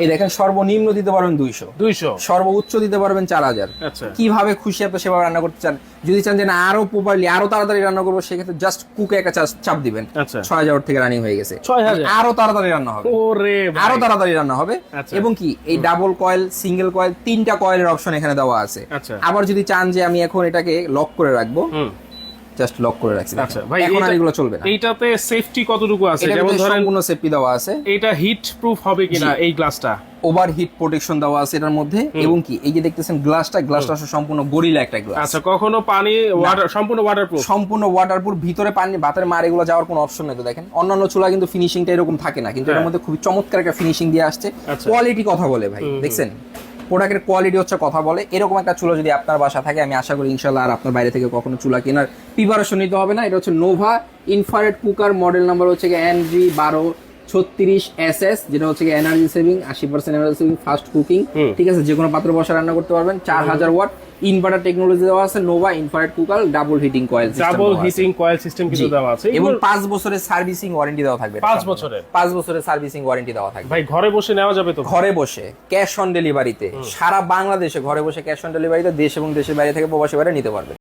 এই দেখেন সর্বনিম্ন দিতে পারবেন 200, সর্বোচ্চ দিতে পারবেন 4000। আচ্ছা কিভাবে খুশি আপনি সেভাবে রান্না করতে চান। যদি চান যে না আরো প্রপারলি আরো তাড়াতাড়ি রান্না করবো, সেক্ষেত্রে জাস্ট কুকে একটা চাপ দিবেন, আচ্ছা 6000 থেকে রানিং হয়ে গেছে। 6000 আরো তাড়াতাড়ি রান্না হবে, ওরে ভাই আরো তাড়াতাড়ি রান্না হবে। আচ্ছা। এবং কি এই ডাবল কয়েল, সিঙ্গেল কয়েল, 3টা কয়েলের অপশন এখানে দেওয়া আছে। আচ্ছা আবার যদি চান যে আমি এখন এটাকে লক করে রাখবো, জাস্ট লক করে রাখছি। আচ্ছা ভাই এখন আর এগুলো চলবে না। এইটাতে সেফটি কতটুকু আছে? এটার যেমন মধ্যে ধরেন সম্পূর্ণ সেফটি দেওয়া আছে। এটা হিট প্রুফ হবে কিনা এই গ্লাসটা? ওভার হিট প্রোটেকশন দেওয়া আছে এটার মধ্যে। এবং কি এই যে দেখতেছেন গ্লাসটা আসলে সম্পূর্ণ গরিলা একটা গ্লাস। আচ্ছা কখনো পানি ওয়াটার সম্পূর্ণ ওয়াটারপ্রুফ? সম্পূর্ণ ওয়াটারপ্রুফ, ভিতরে পানি বাতের মার এগুলো যাওয়ার কোনো অপশন নেই। তো দেখেন অন্যান্য চুলা কিন্তু ফিনিশিংটা এরকম থাকে না, কিন্তু এর মধ্যে খুবই চমৎকার একটা ফিনিশিং দিয়ে আসছে। আচ্ছা। কোয়ালিটি কথা বলে ভাই, দেখছেন প্রোডাক্টের কোয়ালিটি হচ্ছে কথা বলে। এরকম একটা চুলা যদি আপনার বাসা থাকে, আমি আশা করি ইনশাআল্লাহ আর আপনার বাইরে থেকে কখনো চুলা কেনার প্রিপারেশন নিতে হবে না। এটা হচ্ছে Nova infrared cooker, model number হচ্ছে NG1236SS, যেটা হচ্ছে energy saving, 80% energy saving, fast cooking. ঠিক আছে, যে কোনো পাত্রে বসা রান্না করতে পারবেন। 4000 ওয়াট ইনভার্টার টেকনোলজি দেওয়া আছে। Nova infrared cooker, double heating coil system কিন্তু দেওয়া আছে এবং 5 বছরের সার্ভিসিং ওয়ারেন্টি দেওয়া থাকবে। 5 বছরের 5 বছরের সার্ভিসিং ওয়ারেন্টি দেওয়া থাকবে। ভাই ঘরে বসে নেওয়া যাবে তো? ঘরে বসে ক্যাশ অন ডেলিভারিতে, সারা বাংলাদেশে ঘরে বসে ক্যাশ অন ডেলিভারিতে, দেশ এবং দেশের বাইরে থেকে প্রবাসী বাইরে নিতে পারবে।